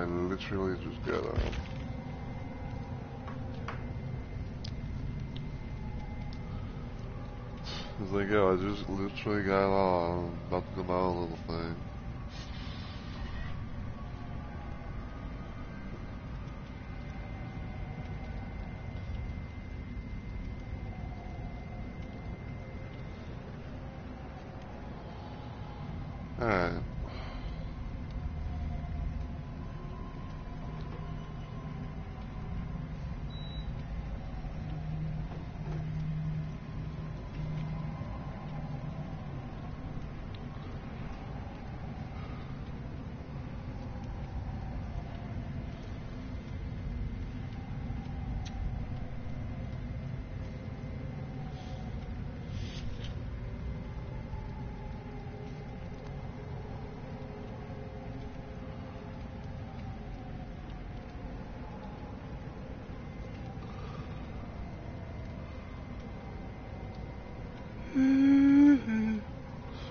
I literally just got up. It's like, yo, I just literally got on, about to do my own little thing. Alright.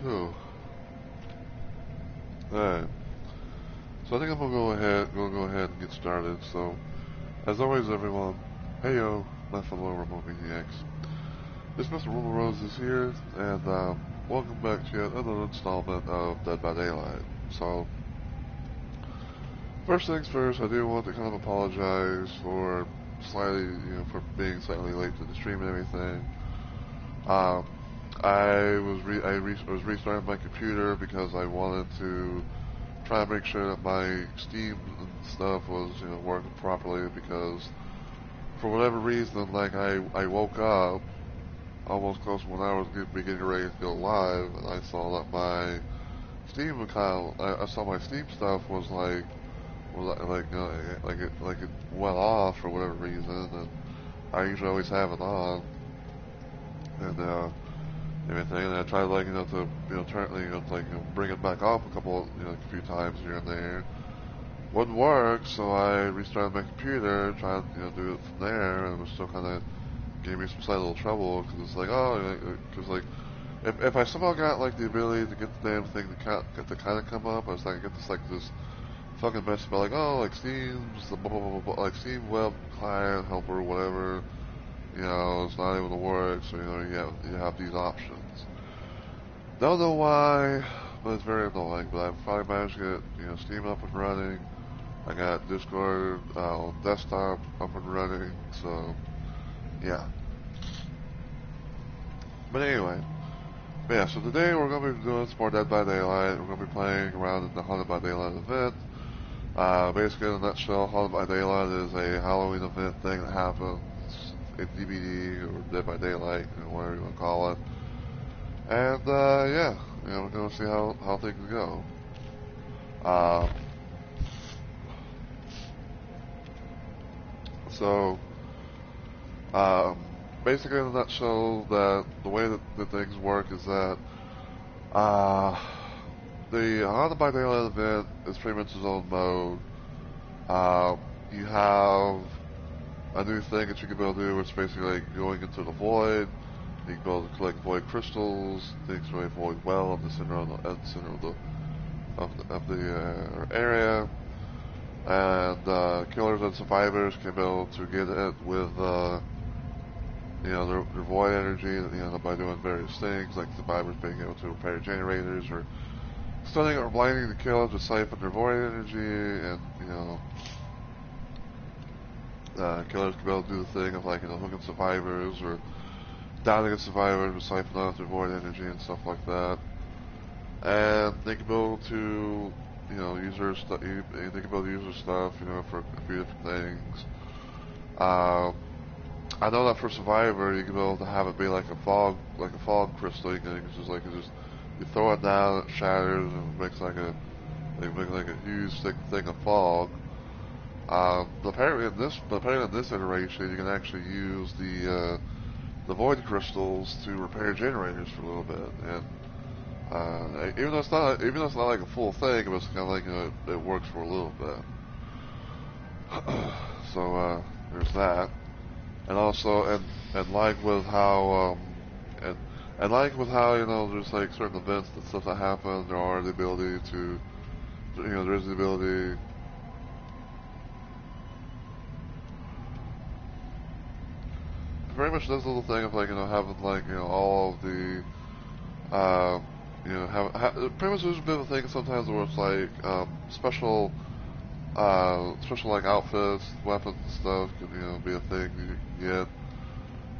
So, alright. So I think I'm gonna go ahead and get started. So, as always, everyone, hey yo, my fellow remote maniacs. This Mr. Rumble Rose is here, and welcome back to yet another installment of Dead by Daylight. So, first things first, I do want to kind of apologize for for being slightly late to the stream and everything. I was restarting my computer because I wanted to try and make sure that my Steam and stuff was working properly, because for whatever reason, like I woke up almost close when I was getting ready to go live, and I saw that my Steam account, I saw my Steam stuff was like it went off for whatever reason, and I usually always have it on, and everything. And I tried to bring it back off a few times here and there. Wouldn't work, so I restarted my computer, tried do it from there, and it was still kind of gave me some slight little trouble, because it's like, because like if I somehow got like the ability to get the damn thing to kind of come up, I was like, get this fucking message about like Steam's blah, blah, blah, blah, like Steam web client helper or whatever, it's not able to work, so you have these options. Don't know why, but it's very annoying. But I finally managed to get Steam up and running. I got Discord on desktop up and running, so yeah. But anyway, so today we're going to be doing some more Dead by Daylight. We're going to be playing around in the Haunted by Daylight event. Basically, in a nutshell, Haunted by Daylight is a Halloween event thing that happens in DBD or Dead by Daylight, whatever you want to call it. And we're going to see how things go. So, basically, in a nutshell, that the way that things work is that the Haunted by Daylight event is pretty much its own mode. You have a new thing that you can be able to do, which is basically like going into the void. You can be able to collect void crystals, things from a void well in the center of the area, and killers and survivors can be able to get it with their void energy, by doing various things, like survivors being able to repair generators, or stunning or blinding the killers to siphon their void energy, and killers can be able to do the thing of hooking survivors or downing a survivor to siphon off their void energy and stuff like that. And they can be able to use their stuff. They can be able to use their stuff for a few different things. I know that for Survivor, you can be able to have it be like a fog crystal. You you throw it down, it shatters, and it makes like a huge thick thing of fog. Apparently in this iteration, you can actually use the void crystals to repair generators for a little bit, and even though it's not like a full thing, it's kind of like it works for a little bit. So there's that. And also, and like with how, and like with how, there's like certain events and stuff that happen, there is the ability very much does the little thing of like having like all of the pretty much there's a bit of a thing sometimes where it's like special special like outfits, weapons and stuff can be a thing you can get.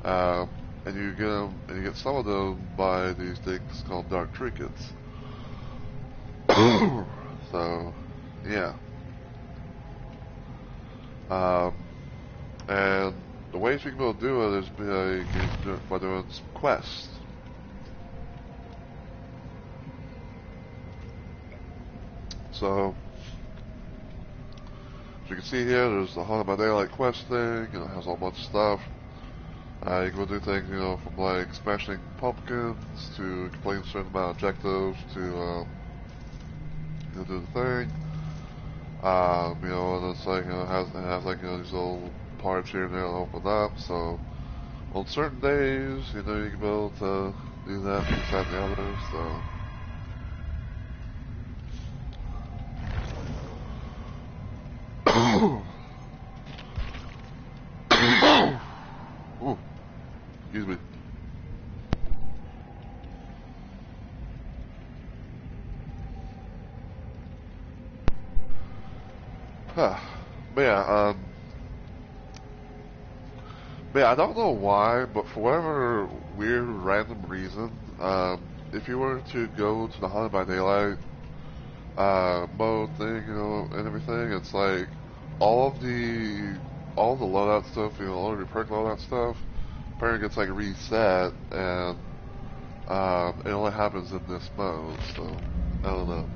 Uh, and you get them, and you get some of them by these things called dark trinkets. So, yeah. Um, and the ways you can be able to do it is by doing some quests. So, as you can see here, there's the Haunted by Daylight quest thing. It has a whole bunch of stuff. You can go do things, from like smashing pumpkins to completing a certain amount of objectives to do the thing. And it's like, it has like, these little parts here and there that open up, so on certain days, you can be able to do that beside the others, so. Ooh, excuse me. But yeah, I don't know why, but for whatever weird random reason, if you were to go to the Haunted by Daylight mode thing, and everything, it's like all the loadout stuff, all of your perk loadout stuff, apparently gets like reset, and it only happens in this mode, so I don't know.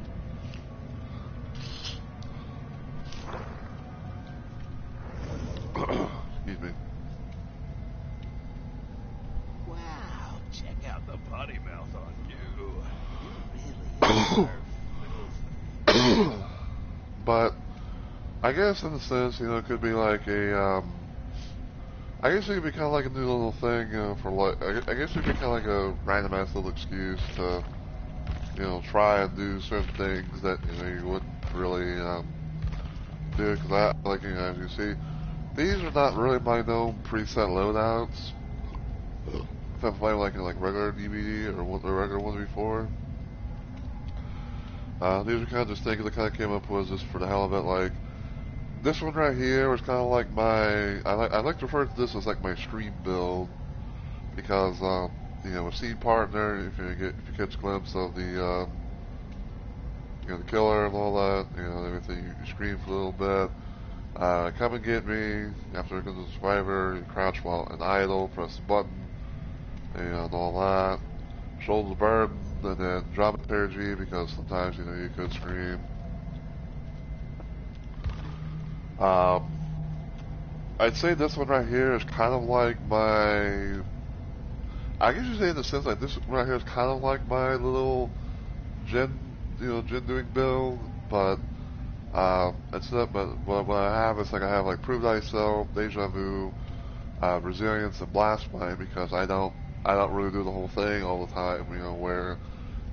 Excuse me. Wow, check out the potty mouth on you. You really are. But I guess in a sense, it could be like I guess it could be kind of like a new little thing, for like, I guess it could be kind of like a random ass little excuse to, try and do certain things that, you wouldn't really, do, because as you see, these are not really my known preset loadouts. If I'm playing like regular DVD or what the regular ones before. These are kind of just things that kind of came up with just for the hell of it, like, this one right here was kind of like my, I like to refer to this as like my stream build, because, with Seed Partner, if you catch a glimpse of the, the killer and all that, everything, you scream for a little bit, come and get me, after it comes to the survivor, you crouch while an idle, press the button, and all that, shoulder the burden, and then dramaturgy, because sometimes, you could scream. I'd say this one right here is kind of like my, I guess you say in the sense like this right here is kind of like my little gen doing build, but instead of, but what I have is like I have like Prove Thyself, Deja Vu, Resilience, and Blastmine, because I don't really do the whole thing all the time, where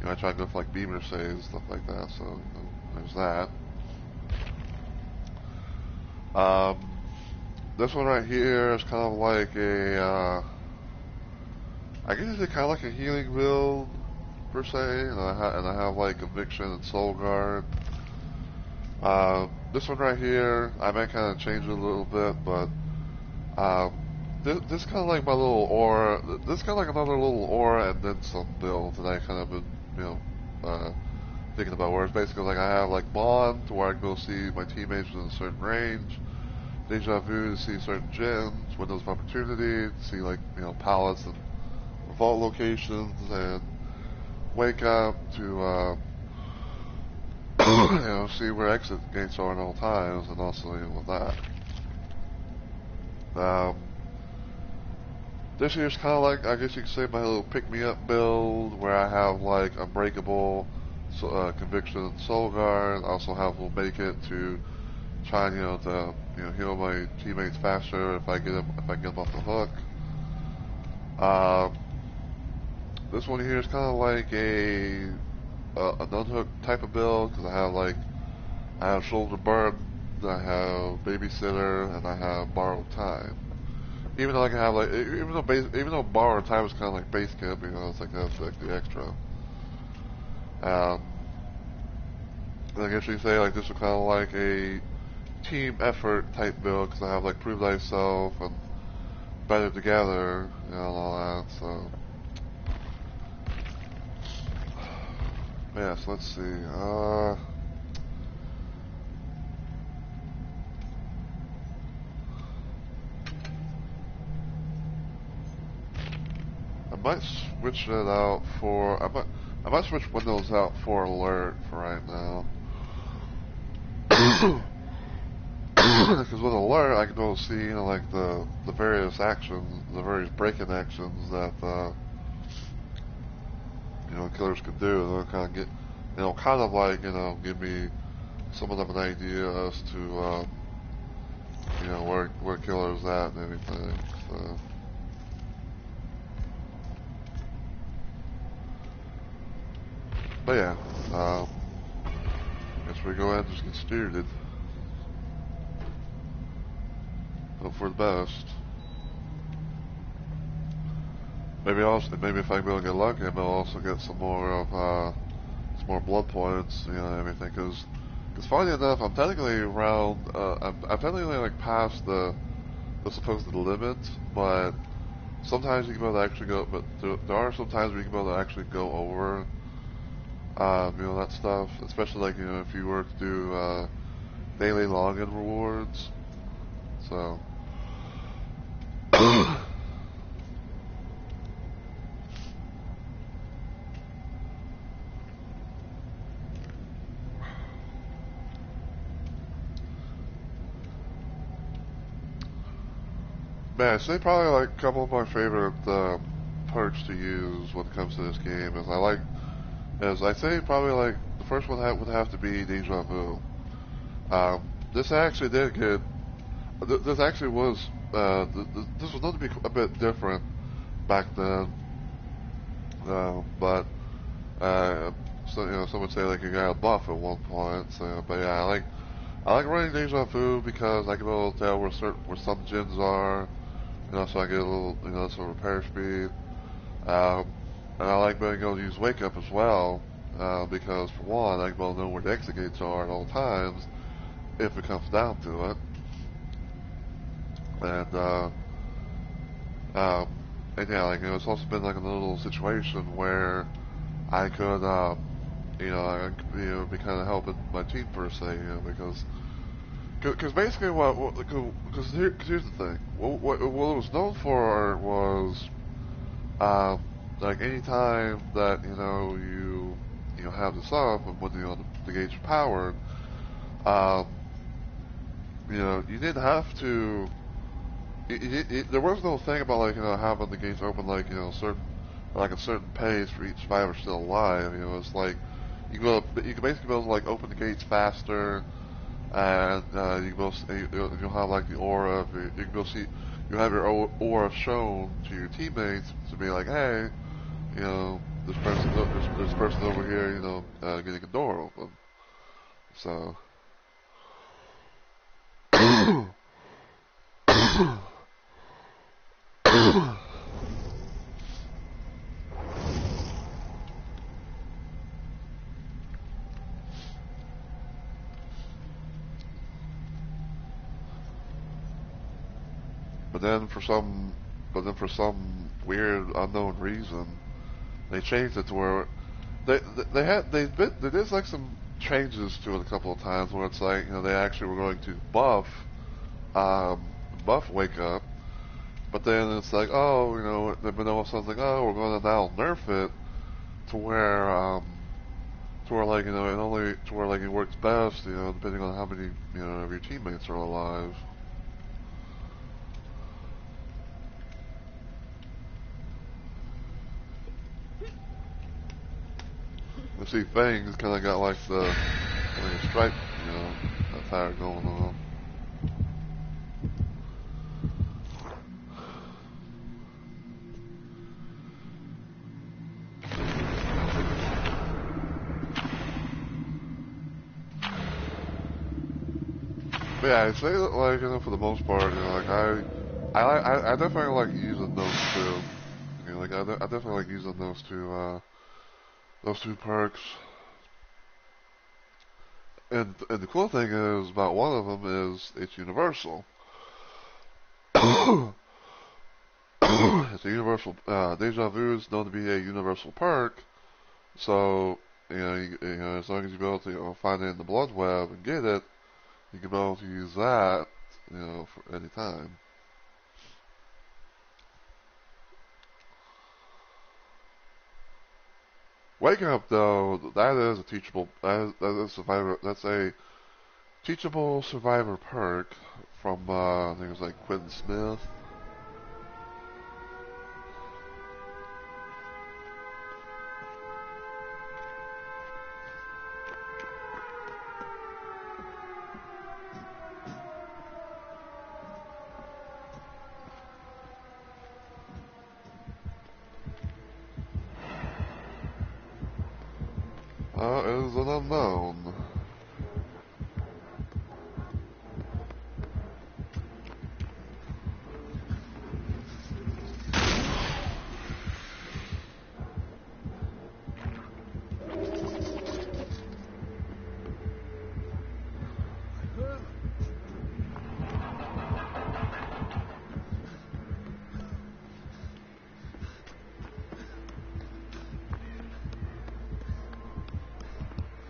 I try to go for like Beamer saves, stuff like that, so there's that. This one right here is kind of like a, I guess it's kind of like a healing build, per se, and I have like Conviction and Soul Guard. This one right here, I might kind of change it a little bit, but this is kind of like my little aura. This is kind of like another little aura and then some build that I kind of been, thinking about. Where it's basically like I have like Bond, to where I can go see my teammates within a certain range. Deja Vu to see certain gens, windows of opportunity, to see like pallets and vault locations, and Wake Up to see where exit gates are at all times, and also with that. This here's kind of like, I guess you could say, my little pick-me-up build, where I have like Unbreakable, Conviction, and Soul Guard. I also have Will Make It to try and to heal my teammates faster if I get them off the hook. This one here is kind of like an unhook type of build, because I have Shoulder Burden, I have Babysitter, and I have Borrowed Time. even though I can have like, even though borrowed time is kind of like base camp, you know, it's like that's like the extra. I guess you say like this is kind of like a team effort type build because I have like prove thyself and better together, you know, and all that. So yeah, so let's see. I might switch it out for I might switch Windows out for alert for right now. Because with alert, I can go see, you know, like the various actions, the various break-in actions that you know, killers can do, and they'll kind of get, you know, kind of like, you know, give me somewhat of an idea as to, you know, where killer's at and everything. So. But yeah, guess we go ahead and just get started. Hope for the best. Maybe if I can be able to get lucky, I'll also get some more blood points, you know, and everything. Because funny enough, I'm technically around. I'm technically like past the supposed limit, but sometimes you can be able to actually go. But there are some times where you can be able to actually go over, you know, that stuff. Especially like, you know, if you were to do daily login rewards. So. Man, I say probably like a couple of my favorite perks to use when it comes to this game is I say probably like the first one would have to be Deja Vu. This actually did get this actually was this was known to be a bit different back then, but so, you know, some would say like you got a buff at one point. So, but yeah, I like running Deja Vu because I can be able to tell where some gens are. You know, so I get a little, you know, some repair speed. And I like being able to use Wake Up as well, because for one, I can be able to know where the exit gates are at all times, if it comes down to it. And, and yeah, like, you know, it's also been like a little situation where I could, you know, be kind of helping my team per se, you know, because basically because here's the thing, what it was known for was, like any time that, you know, you have this up and when, you know, the gates are powered, um, you know, you didn't have to. There was no thing about like, you know, having the gates open like, you know, a certain pace for each survivor still alive. You know, it's like you can basically be able to like open the gates faster, and you'll have like the aura. You can go see, you have your aura shown to your teammates to be like, hey, you know, this person over here, you know, getting a door open. So. But then for some weird unknown reason, they changed it to where they did like some changes to it a couple of times where it's like, you know, they actually were going to buff Wake Up, but then it's like, oh, you know, but all of a sudden it's like, oh, we're going to now nerf it to where like, you know, to where like it works best, you know, depending on how many, you know, of your teammates are alive. I see Fangs kind of got like the stripe, you know, attire going on. But yeah, I'd say that, like, you know, for the most part, you know, like I definitely like using those two. You know, like I definitely like using those two perks. And the cool thing is about one of them is it's universal. It's a universal. Deja vu is known to be a universal perk, so you know, as long as you be able to find it in the blood web and get it, you can be able to use that, you know, for any time. Waking up though, that is a teachable. That is survivor. That's a teachable survivor perk from I think it was like Quentin Smith. It is an unknown.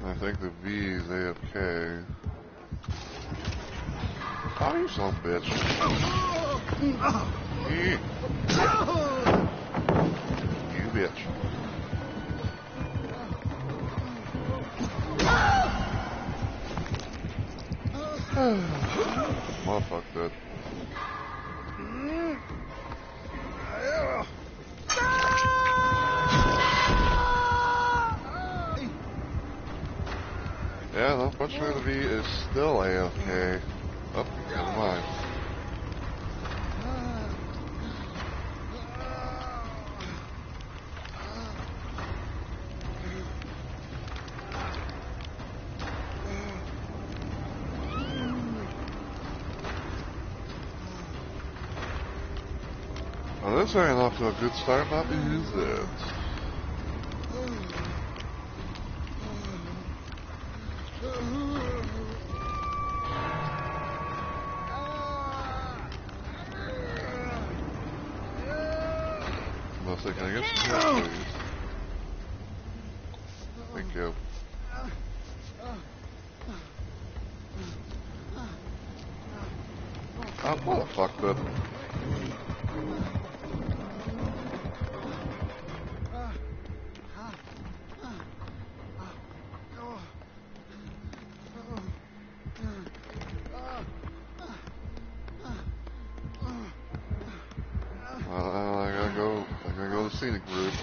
I think the V is AFK. Oh, you son of a bitch. You bitch. Motherfucker dead. Yeah, no, unfortunately the V is still AFK. Oh, never mind. Well, this ain't off to a good start, not to use it. Unless I can get some help, please. Thank you. Oh, motherfucker. I gotta go to the scenic route.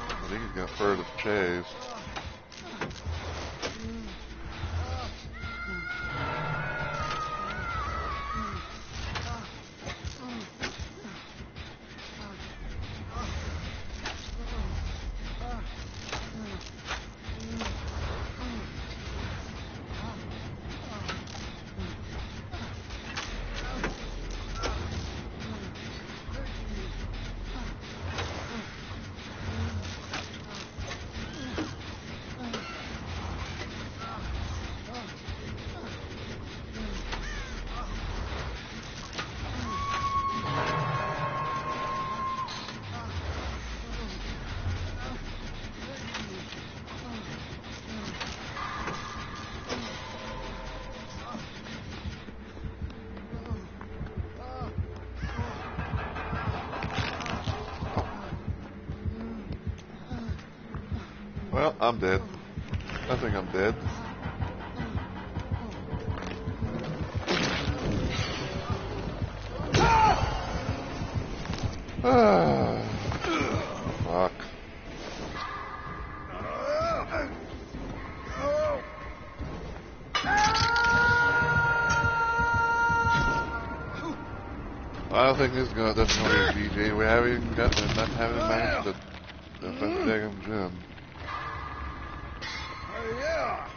I think he's got furtive chase. Well, I'm dead. I think I'm dead. Fuck. I think this is gonna definitely be GG. We haven't even managed to defend Dagon Jin. Yeah.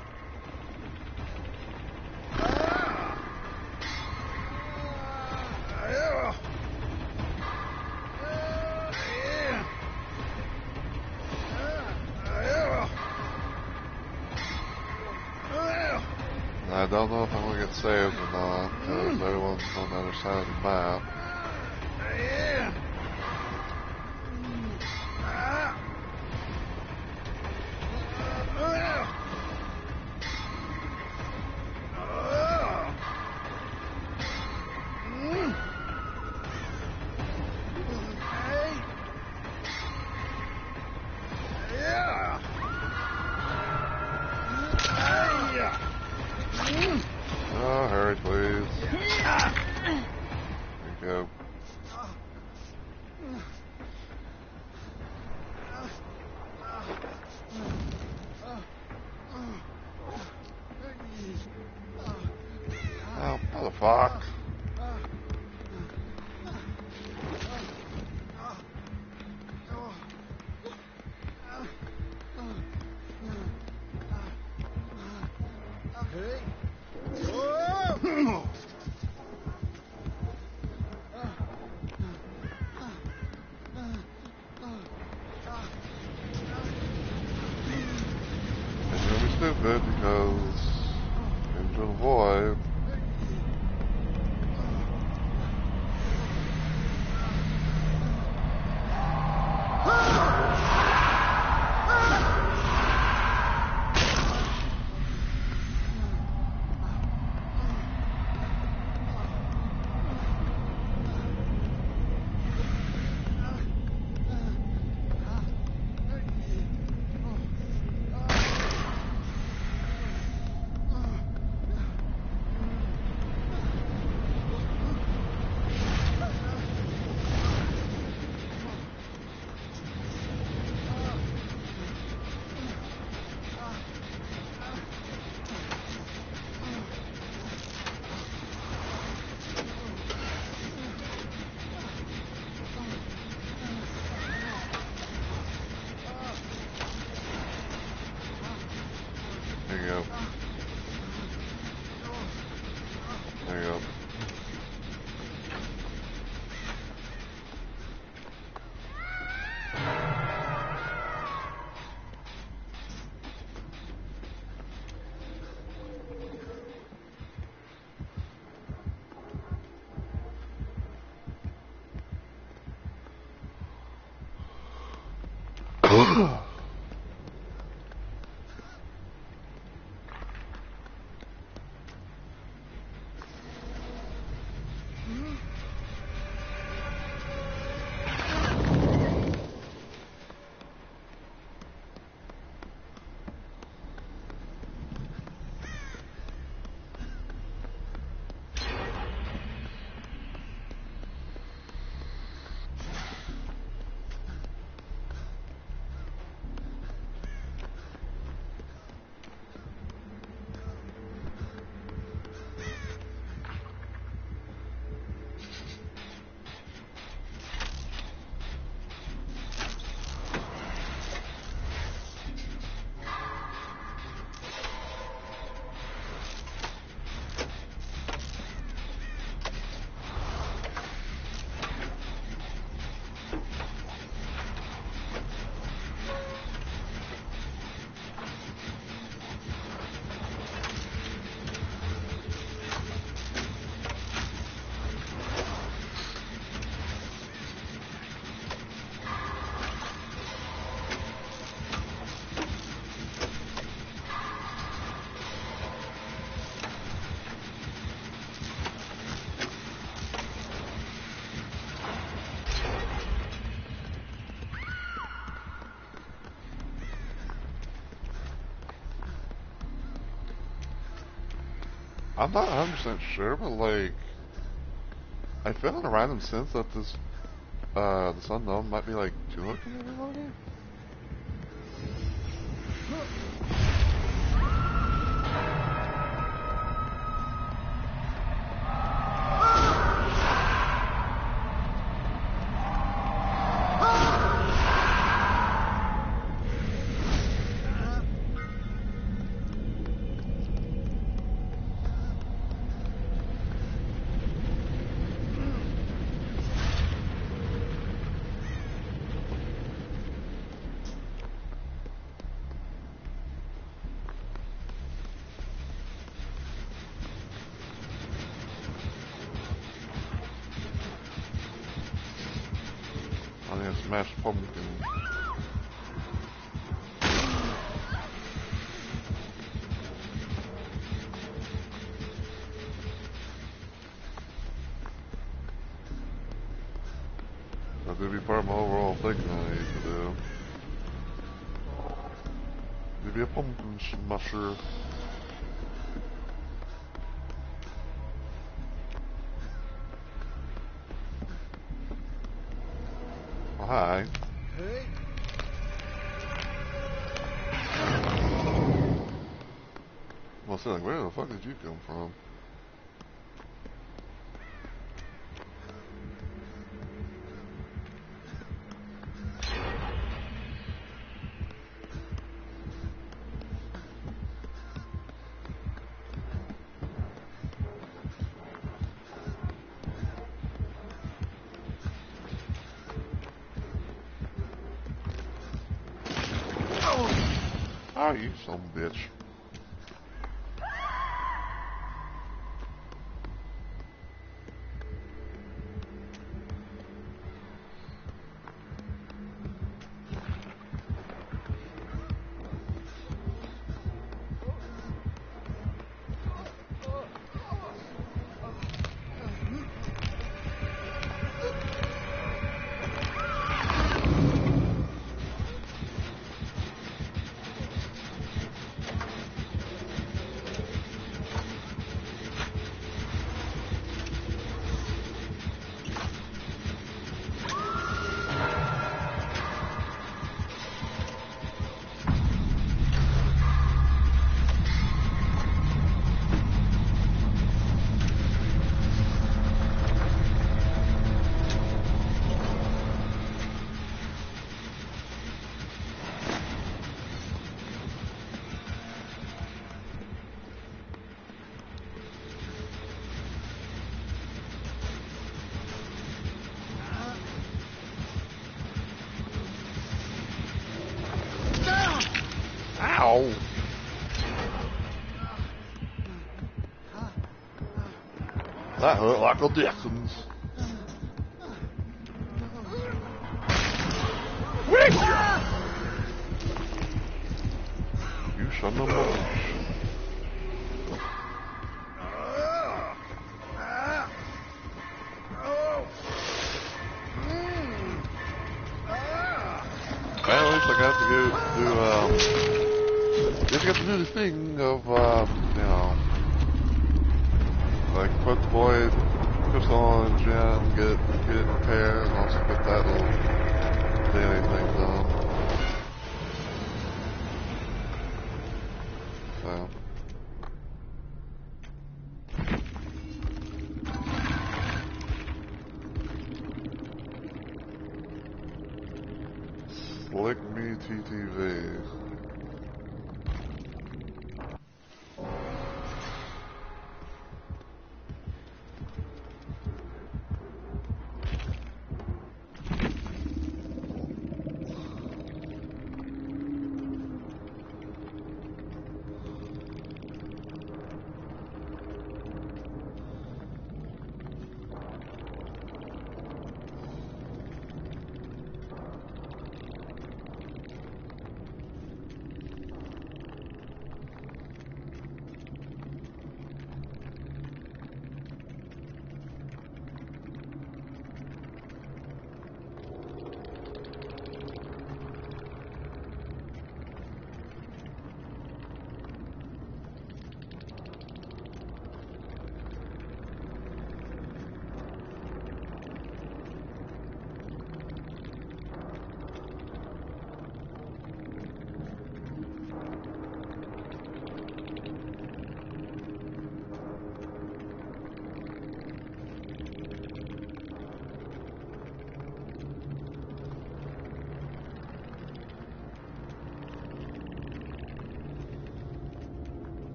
I don't know if I'm gonna get saved or not, because everyone's on the other side of the map. Oh, hurry, please. There you go. Oh, motherfuck. It's gonna be stupid because into the void. There you go. There you go. I'm not 100% sure, but like, I feel in a random sense that this unknown might be like two-hooking everybody. mashed pumpkin. That would be part of my overall thinking I need to do. Maybe a pumpkin smasher. Oh, hi. Hey. Well, so like, where the fuck did you come from? Oh, you son of a bitch. Ow! That hurt like a Dickens. You son of a bitch. Well, at least I got to go do, just got to do the thing of, you know, like put the boy crystal on the gym, get it repaired, and also get that little daily thing done. So. Lick me TTV.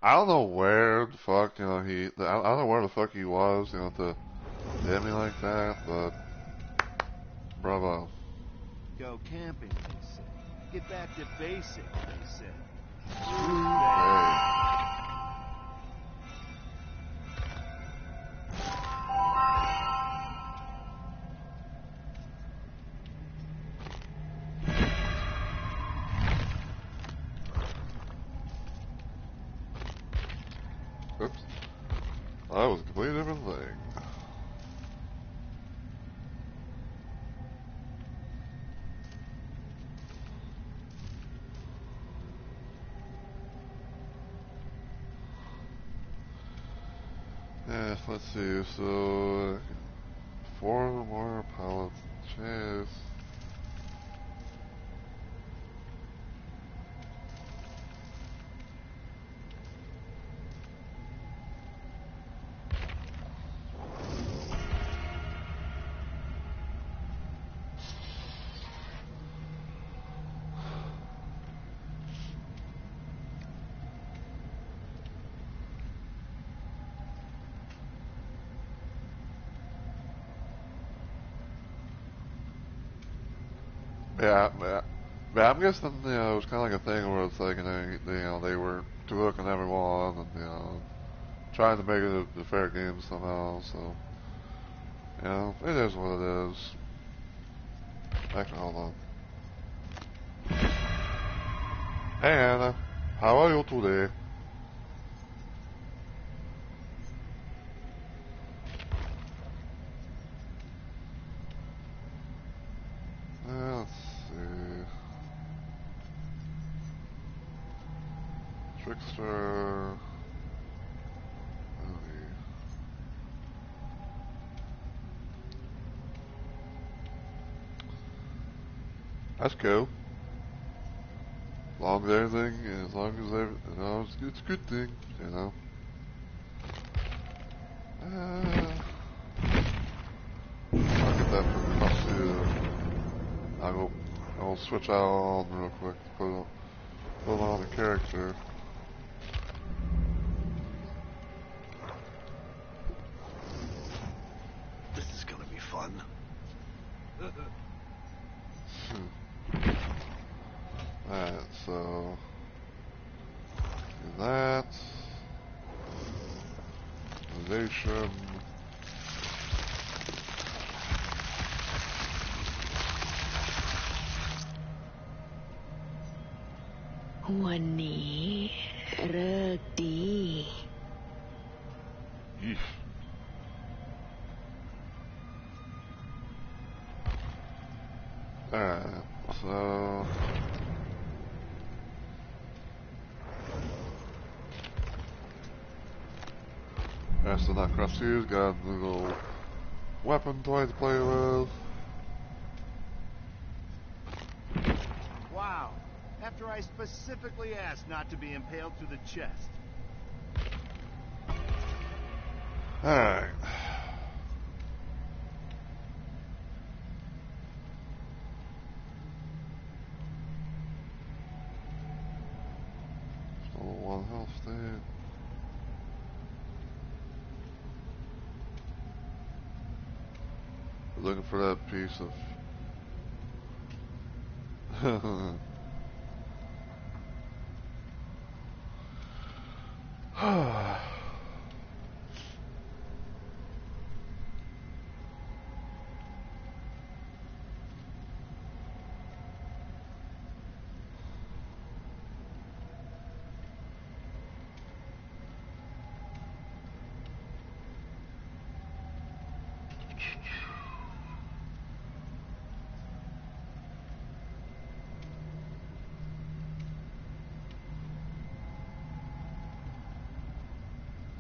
I don't know where the fuck, I don't know where the fuck he was, to hit me like that, but bravo. Go camping, they say. Get back to basic, they say. Hey. Oops. That was a completely different thing. Yeah, let's see, so 4 more pallets chase. Yeah, I'm guessing, it was kind of like a thing where it's like, they were hooking everyone and, trying to make it a fair game somehow, so, it is what it is. Actually, hold on. Hey Anna, how are you today? Let's see. Trickster. Movie. That's cool. As long as everything, it's a good thing. I'll get that from the too. I'll switch out on real quick. Put on the character. This is gonna be fun. Alright, so do that. Organization.วันนี้ฤกษ์ดี Yeesh. Alright, so that's the Nightcraft series, got a little weapon toy to play with. Wow. After I specifically asked not to be impaled through the chest. Alright. Still 1 health state. Looking for that piece of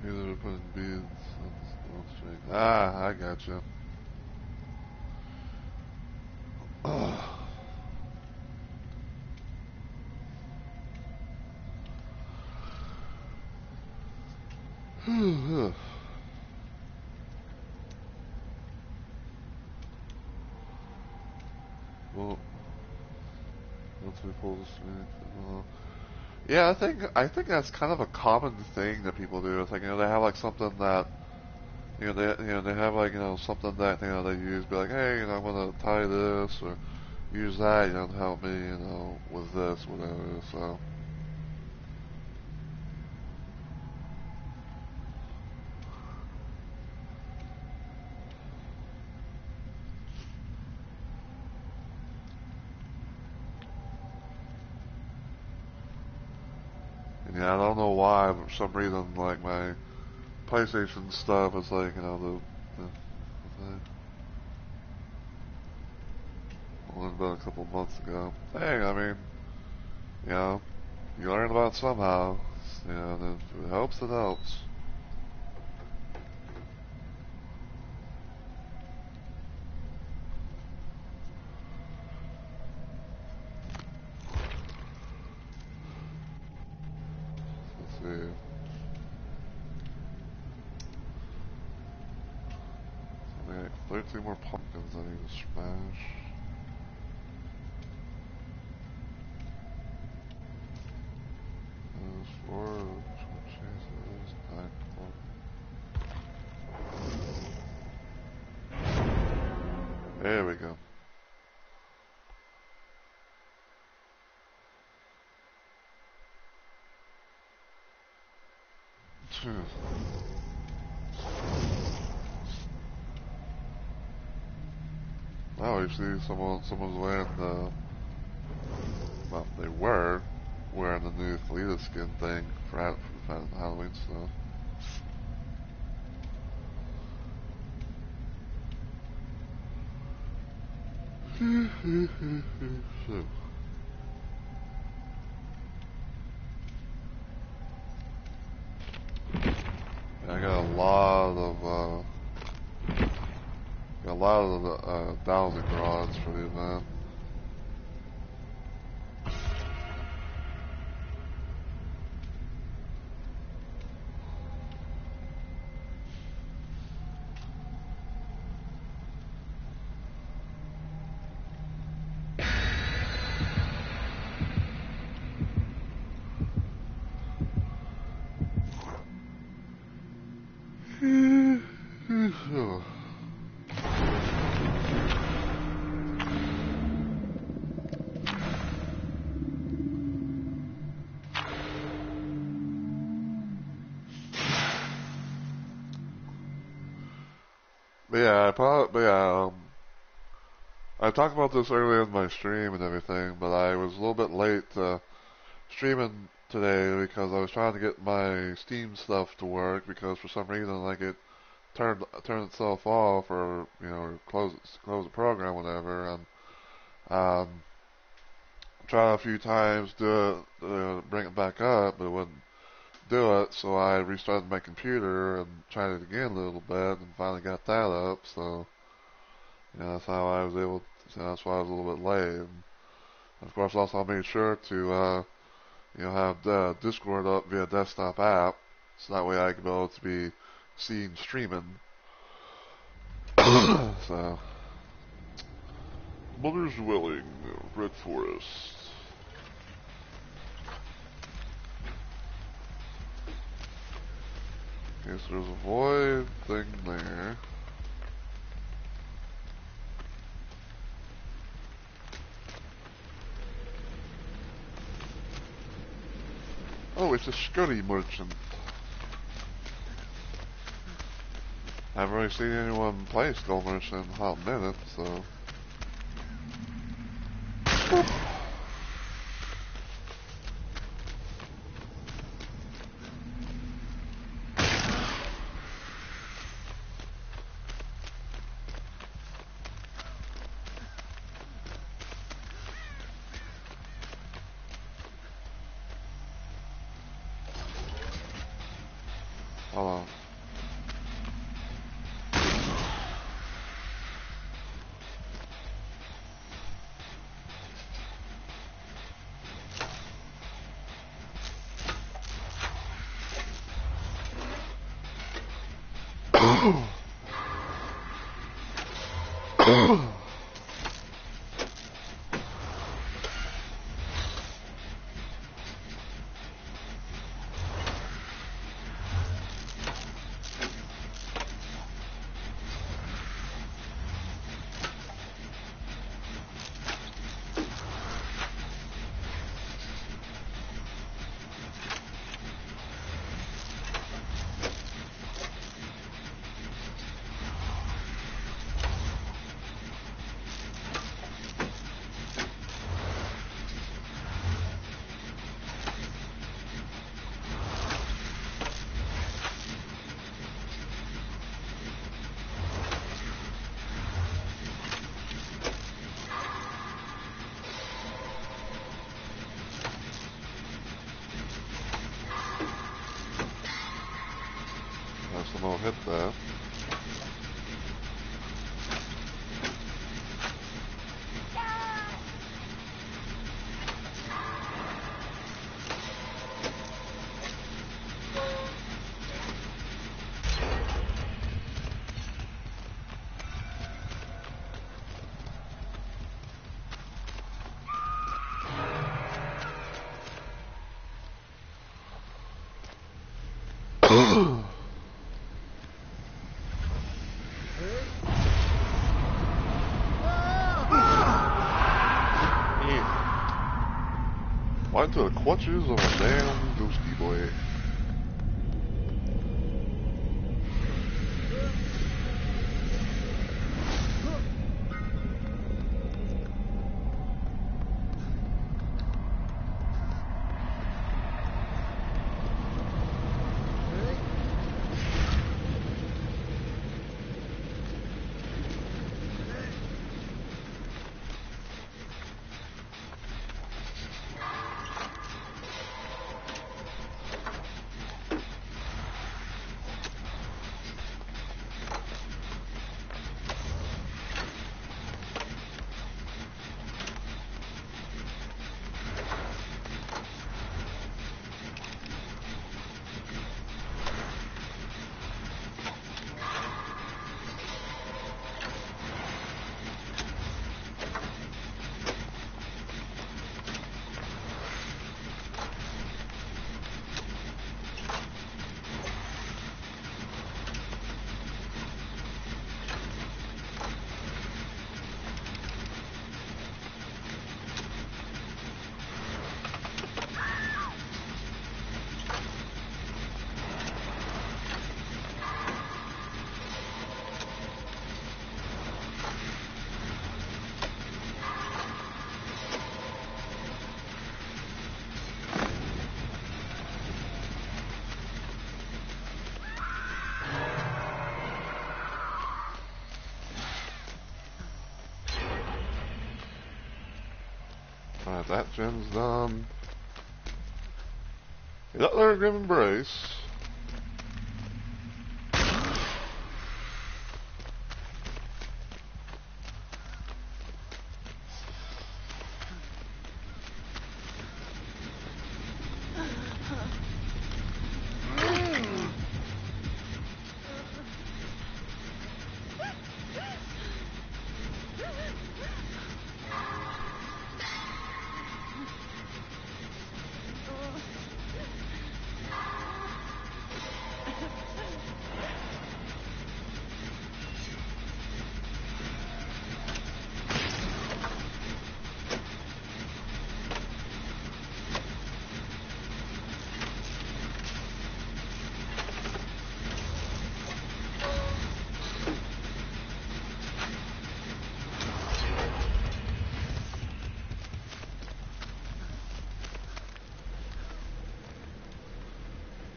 either putting beads on string. Ah, I gotcha. Well, once we pull the string, Yeah, I think that's kind of a common thing that people do. It's like, they have like something that, they have like, something that, they use, be like, hey, I'm gonna tie this or use that, to help me, with this, whatever. So, and yeah, I don't know why, but for some reason, like my PlayStation stuff is like, the only about a couple months ago. Hey, I mean, you know, you learn about it somehow. If it helps, it helps. Let's see. So we got 13 more pumpkins I need to smash. There's 4 chases, 9 pumpkins. There we go. Now you see someone's wearing well, they were wearing the new Felita skin thing for Halloween stuff. So, I got a lot of the dowsing rods for the event. But yeah, I talked about this earlier in my stream and everything, but I was a little bit late streaming today because I was trying to get my Steam stuff to work because for some reason like it turned itself off or close the program whatever, and tried a few times to bring it back up, but it wouldn't do it, so I restarted my computer and tried it again a little bit and finally got that up. So that's how I was able to, that's why I was a little bit late. And of course also I made sure to have the Discord up via desktop app, so that way I could be able to be seen streaming. So, Mother's Dwelling, Red Forest. Okay, so there's a void thing there. Oh, it's a Scuddy merchant. I haven't really seen anyone play Skull Merchant in a hot minute, so. Hold on. hit that. Right into the clutches of a damn ghosty boy. Alright, that gen's done. You got their grim embrace.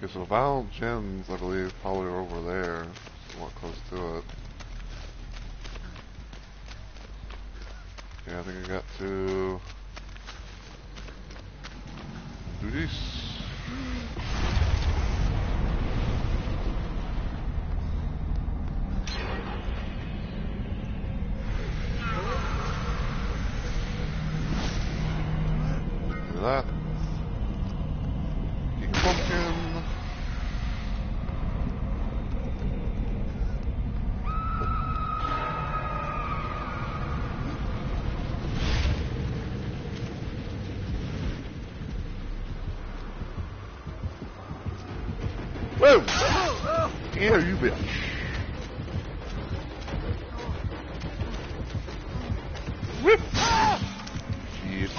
Okay, so Val Gems, I believe, probably are over there. Somewhat close to it. Yeah, I think I got to do this. Do that. Eat pumpkin. Whoa! Here, you bitch. Whip! Shit.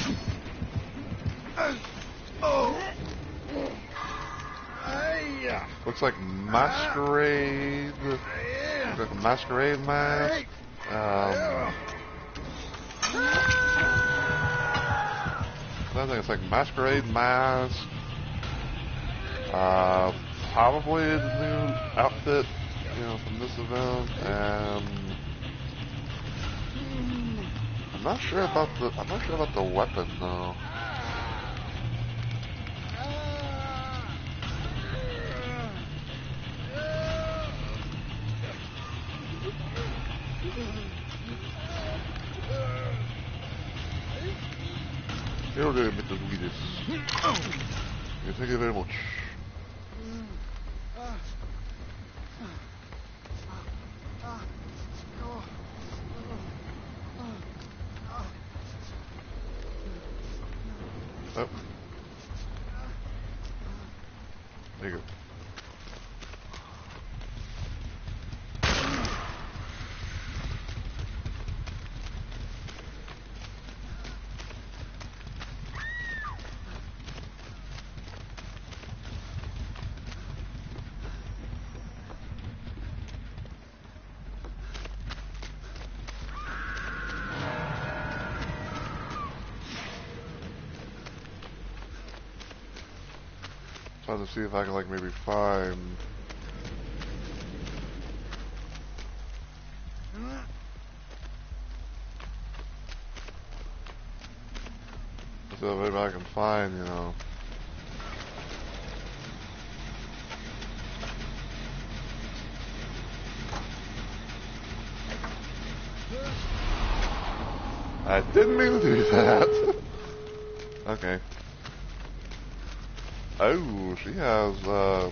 Looks like masquerade. Looks like a masquerade mask. I think it's like masquerade mask. Probably the new outfit, you know, from this event, and I'm not sure about the weapon though. You're gonna make the sweetest. Yeah, thank you very much. Oh. There you go. Trying to see if I can like maybe find. So maybe I can find, you know. I didn't mean to do that. Okay. Oh, she has, I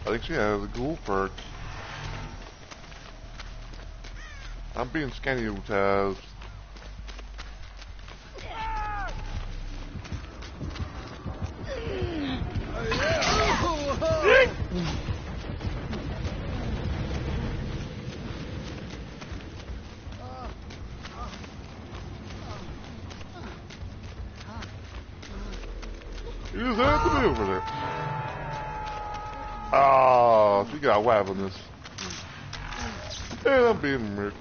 think she has a ghoul perk. I'm being scanny, Taz. You just have to be over there. Oh, she got wabbiness. And I'm being murked.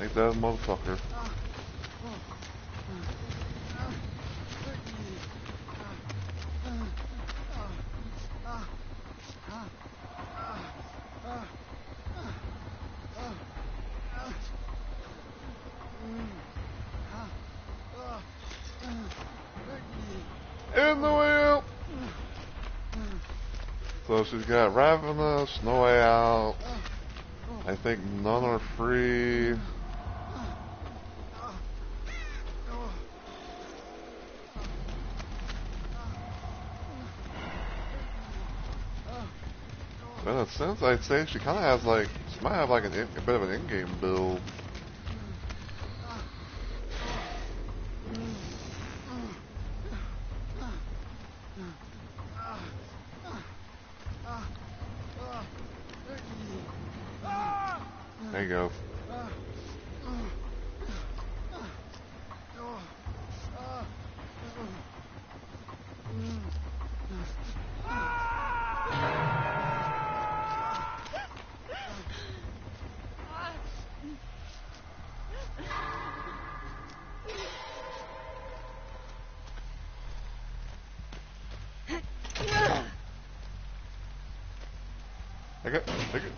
Ain't that a motherfucker. In the way out. So she's got Ravenous, No Way Out. I think none are free. In a sense, I'd say she kind of has like, she might have like a bit of an in-game build. There you go.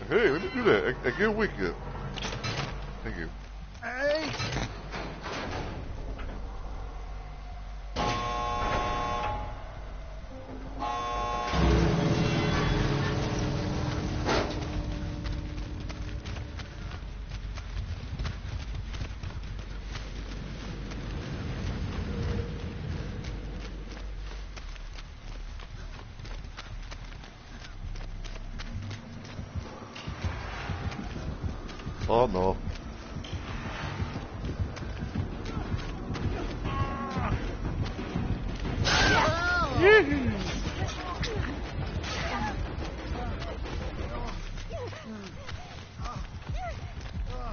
Hey, let me do that. I get wicked. Thank you. Hey! Oh no.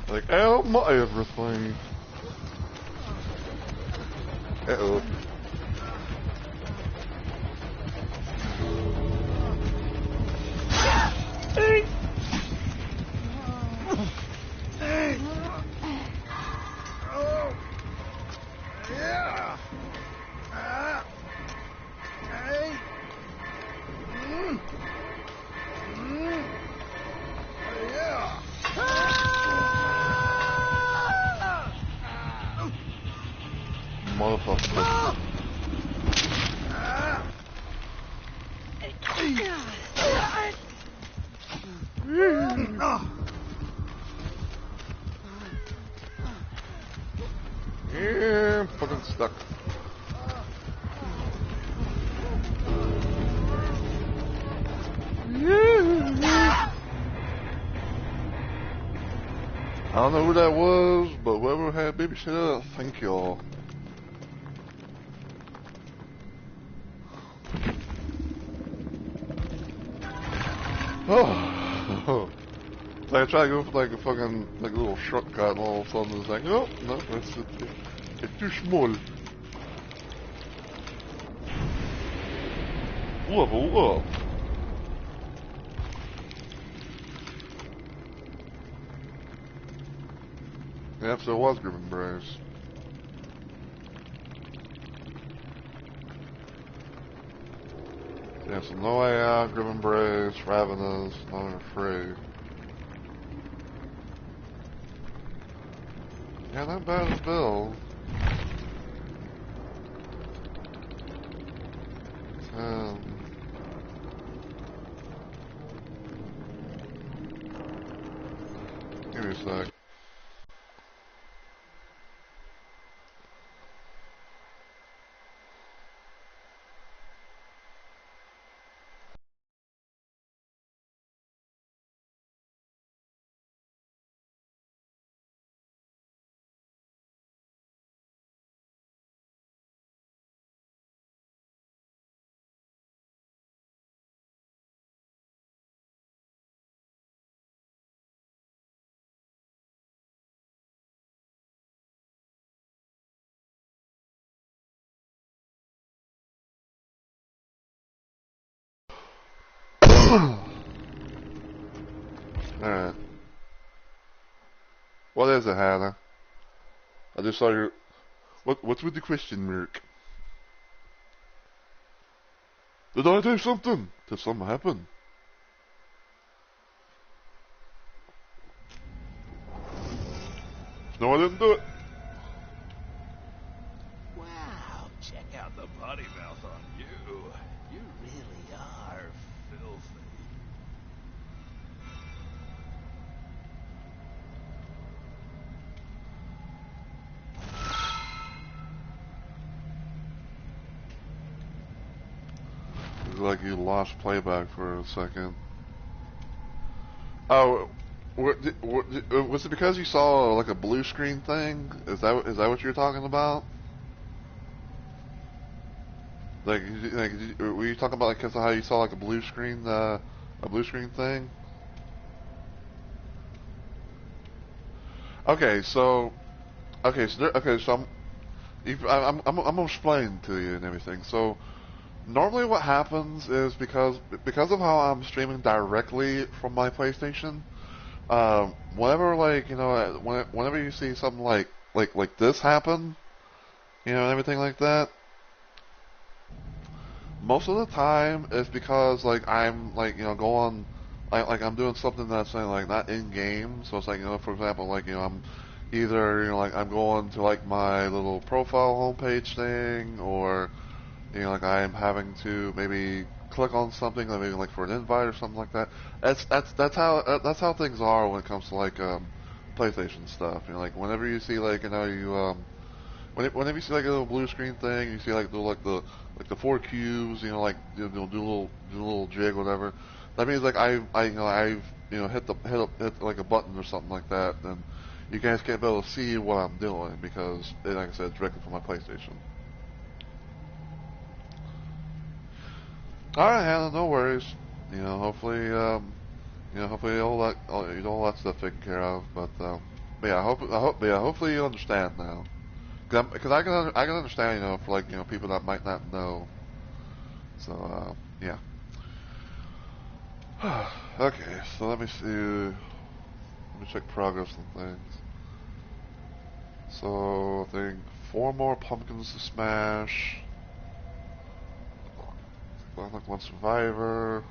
Like, out my everything. Uh-oh. Motherfucker. Yeah, I'm fucking stuck. Yeah. I don't know who that was, but whoever had babysitter, thank y'all. Oh. It's like I try to go for like a fucking like a little shortcut, and all of a sudden it's like, oh no, it's too small. Level up. Yep, so it was Grim Embrace. Yeah, so No Way Out, Grim Embrace, Ravenous, Not Afraid. Yeah, not bad as Bill. 10. Give me a sec. Alright. What is it, Hannah? I just saw your... What's with the question mark? Did I do something? Did something happen? No, I didn't do it. Wow, check out the potty mouth on you. You really are filthy. It's like you lost playback for a second. Oh, was it because you saw like a blue screen thing? Is that what you're talking about? Like, were you talking about like because of how you saw like a blue screen thing? Okay, so I'm gonna explain to you and everything. So normally what happens is because of how I'm streaming directly from my PlayStation. Whenever like whenever you see something like this happen, and everything like that, most of the time it's because like I'm like going like I'm doing something that's like not in game. So it's like for example like I'm either like I'm going to like my little profile homepage thing, or like I'm having to maybe click on something, like maybe like for an invite or something like that. That's how things are when it comes to like PlayStation stuff. Like whenever you see like whenever you see like a little blue screen thing, you see like the four cubes, like do a little jig, whatever. That means like I've hit like a button or something like that. Then you guys can't be able to see what I'm doing because, like I said, it's directly from my PlayStation. All right, Hannah, no worries. Hopefully all that stuff taken care of. But yeah, hopefully you understand now. Because I can understand, for like people that might not know. So yeah. Okay, so let me see. Let me check progress on things. So I think 4 more pumpkins to smash. Like 1 survivor.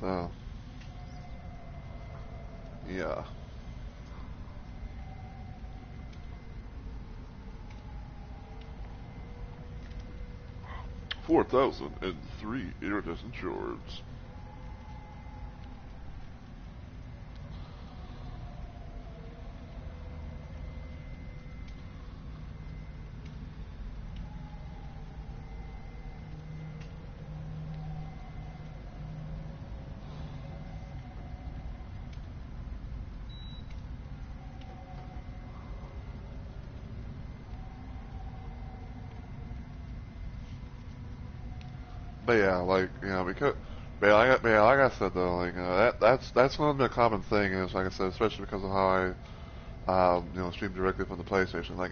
So, yeah. 4,003 iridescent shards. But yeah, like, you know, because, like I said though, like, that's one of the common thing is, like I said, especially because of how you know, stream directly from the PlayStation. Like,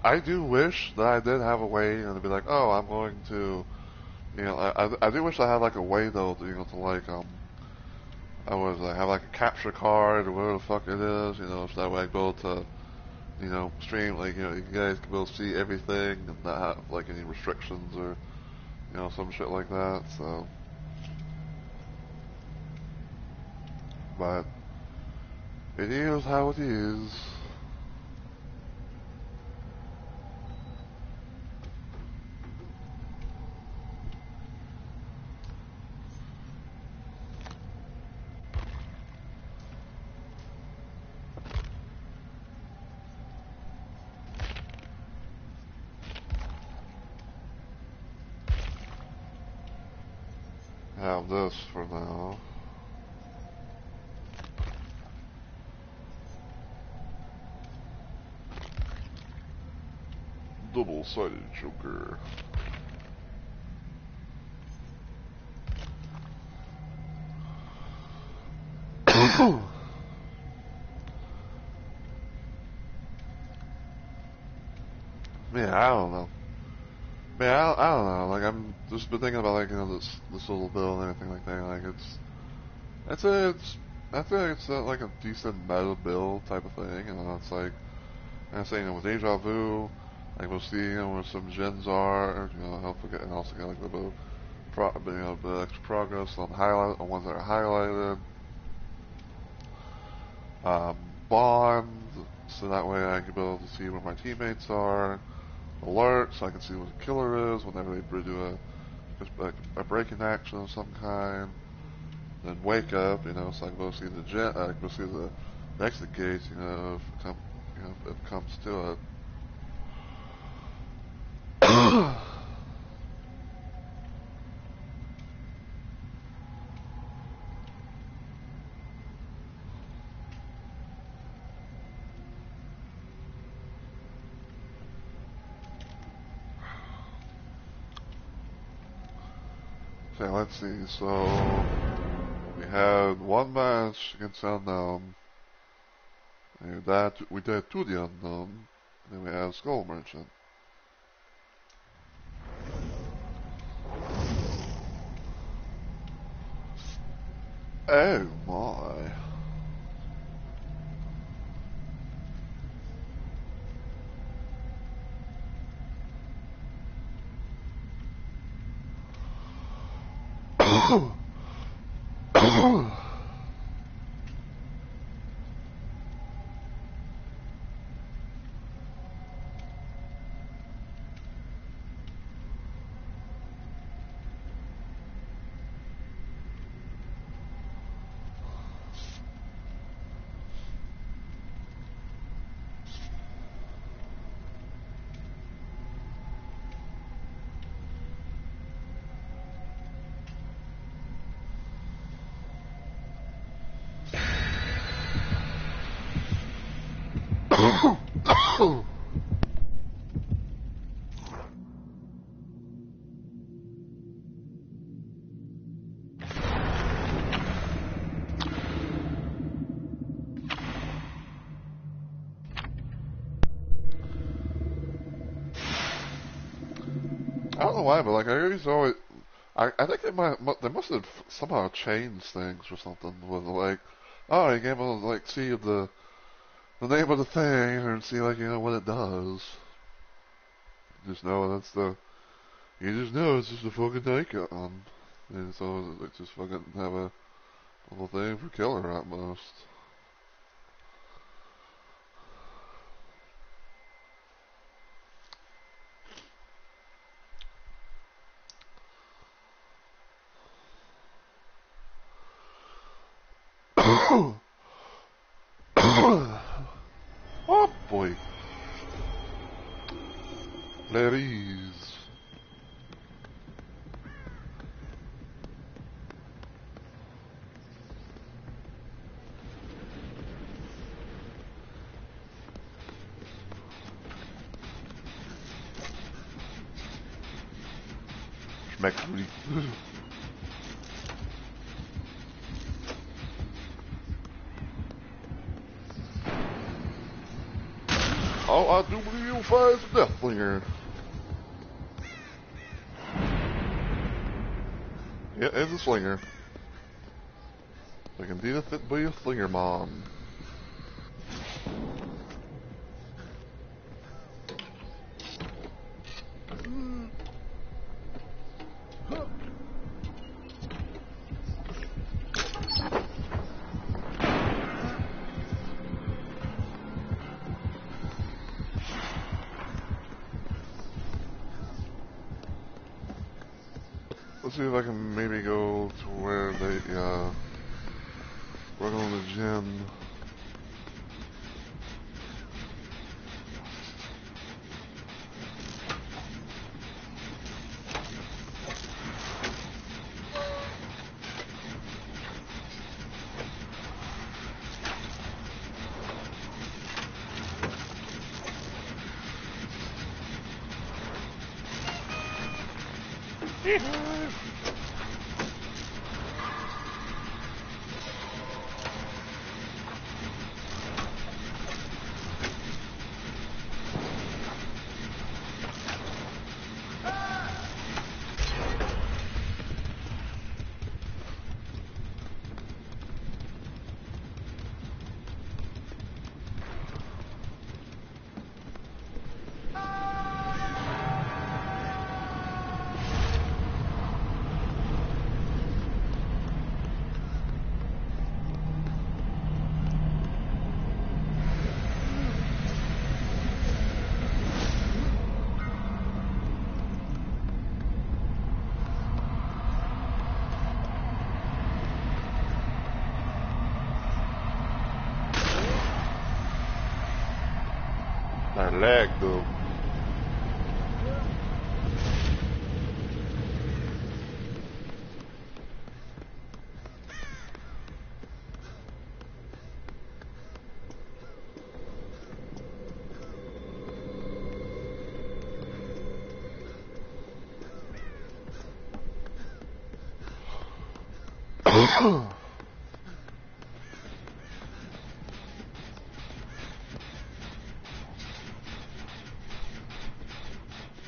I do wish that I did have a way, you know, to be like, oh, I'm going to, you know, I do wish I had like a way though, to, you know, to like, I was like, have like a capture card or whatever the fuck it is, you know, so that way I go to, you know, stream, like, you know, you guys can be able to see everything and not have like any restrictions or, you know, some shit like that. So, but it is how it is. Have this for now. Double-sided Joker. Man, I don't know. Man, I don't know. Like, I'm just been thinking about, like, you know, this little build and everything like that. Like, I think it's like a decent meta build type of thing. You know, it's like, I'm saying, you know, with Deja Vu, like, we'll see, you know, where some gens are, you know, hopefully get, and also get, like, a little bit, you know, a bit of extra progress on on ones that are highlighted. Um, Bond, so that way I can be able to see where my teammates are. Alert, so I can see what the killer is whenever they do a breaking action of some kind. Then wake up, you know, so I can go see I can go see the exit gates, you know, if it comes to it. Okay, let's see. So we had one match against Unknown. And that we did to the Unknown. Then we have Skull Merchant. Oh my. I don't know why, but like I think they must have somehow changed things or something with like, oh, you can able to like see the name of the thing and see like, you know, what it does. Just know you just know it's just a fucking icon. And so it just fucking have a Well, thing for killer at most. Oh boy. Ladies. Schmeckt gut. Oh, I do believe you'll find some death slinger. Yeah, it's a slinger. Like indeed if it be a slinger mom. Let's see if I can maybe go to where they work on the gym. That lag though.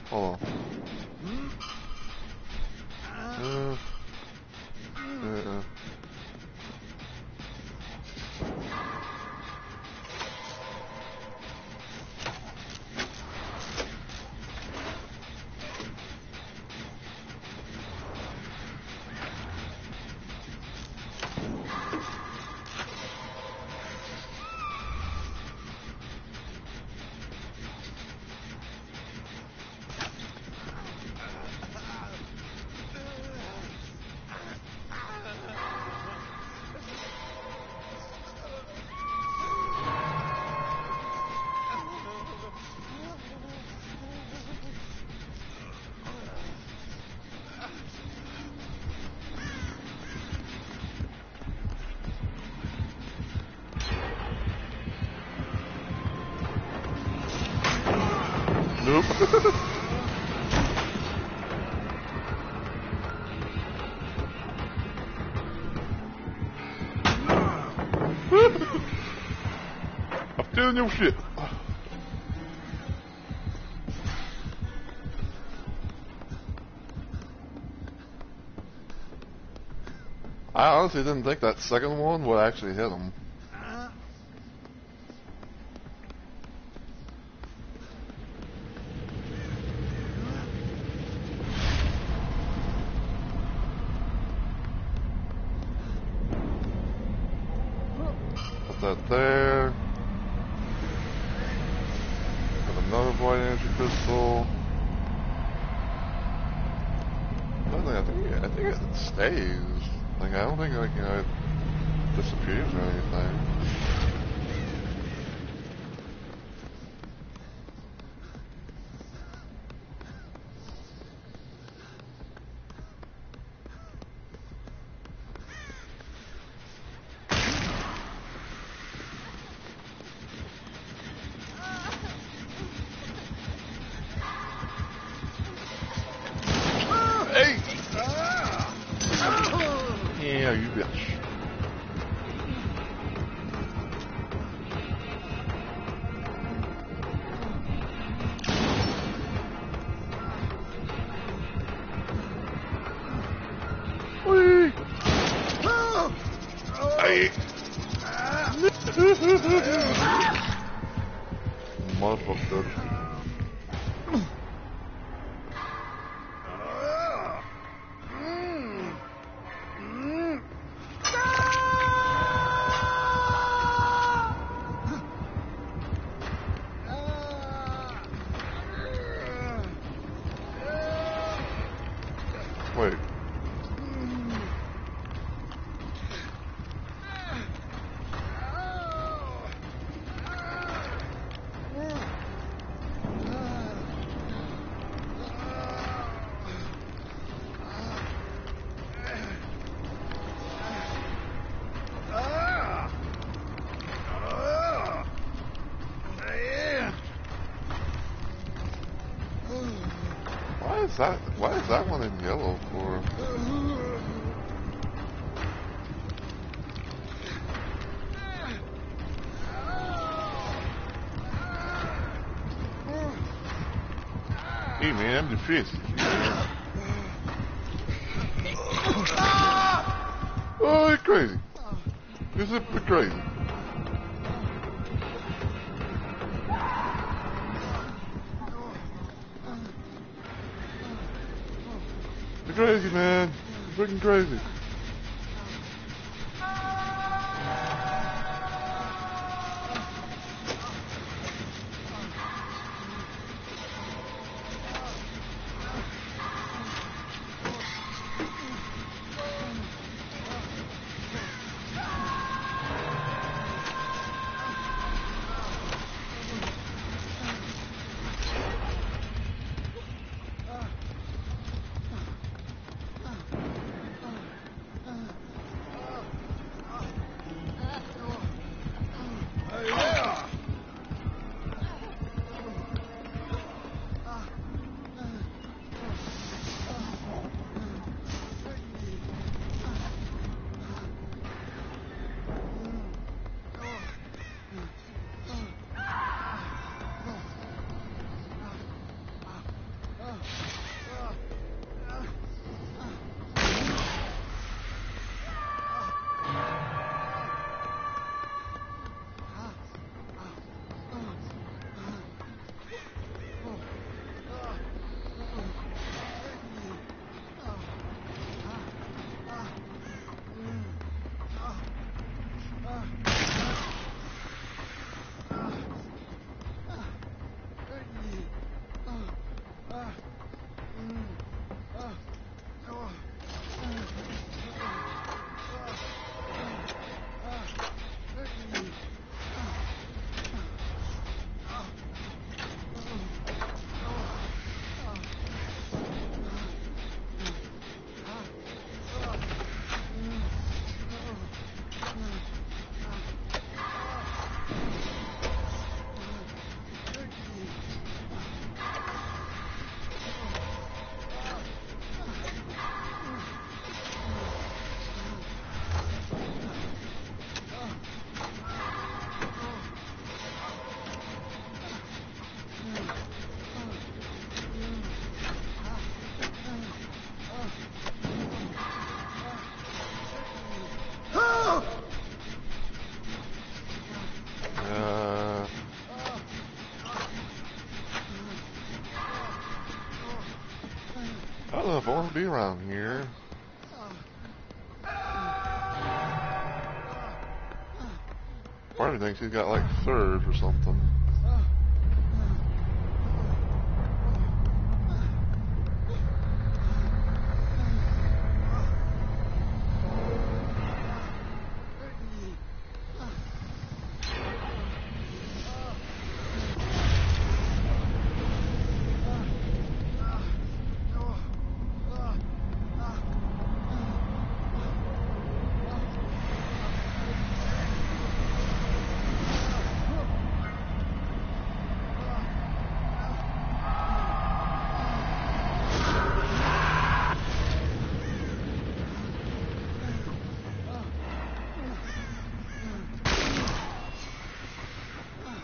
Hold on. Nope. I'm stealing your shit. I honestly didn't think that second one would actually hit him. that there. Got another void energy crystal. I think it stays. Like, I don't think, like, you know, it disappears or anything. Hey! Yeah, you bitch. Whee! Hey! Motherfucker. Wait. Why is that one in yellow for? Hey man, I'm the fish. Oh, you're crazy. You're super crazy. You're crazy, man. You're freaking crazy. I don't know if I want to be around here. Probably thinks he's got like third or something.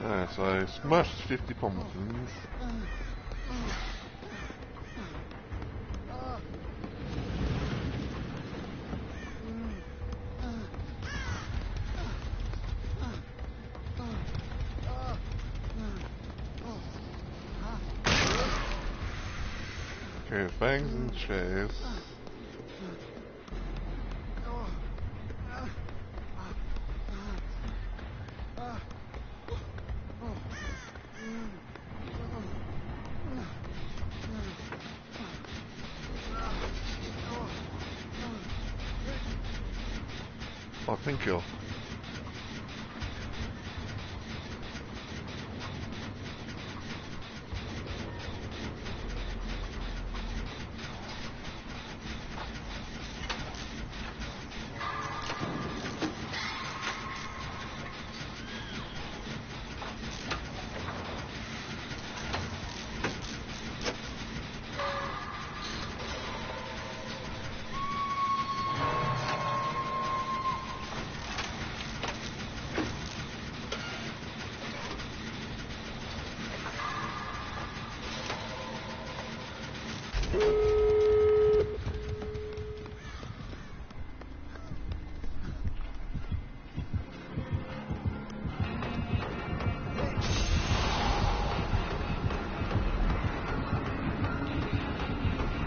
Alright, so I smashed 50 pumpkins. Okay, Fangs and Chase. Oh, thank you.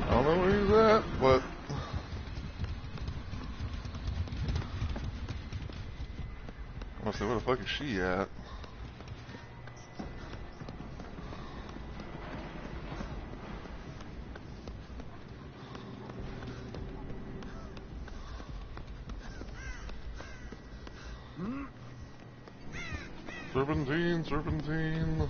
I don't know where he's at, but I must say, where the fuck is she at? Serpentine, serpentine.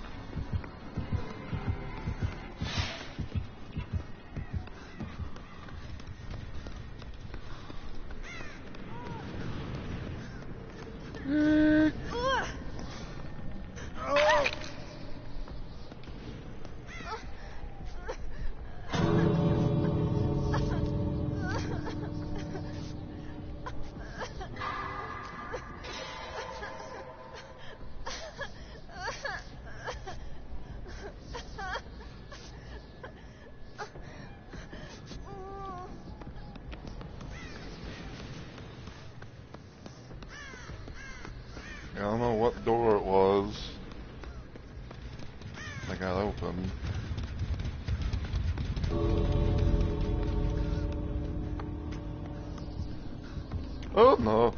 I don't know what door it was that got open. Oh no.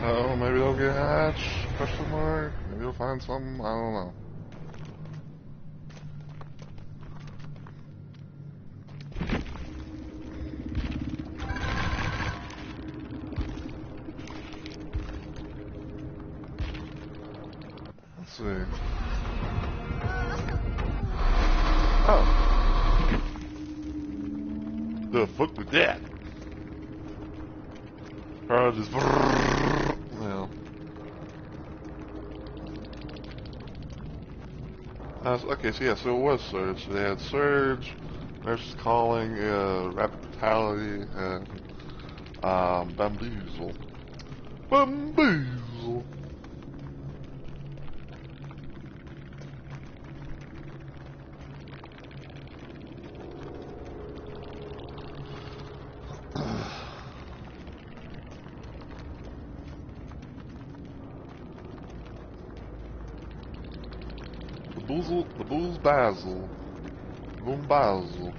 Oh, maybe they'll get hatched? Question mark. Maybe they'll find something. I don't know. Let's see. Oh. The fuck with that? Or just. Well. Okay, so yeah, so it was Surge. They had Surge, Nurse's Calling, Rapid Fatality, and Bamboozle. Bamboozle! The Bull's Basil. Boom Basil.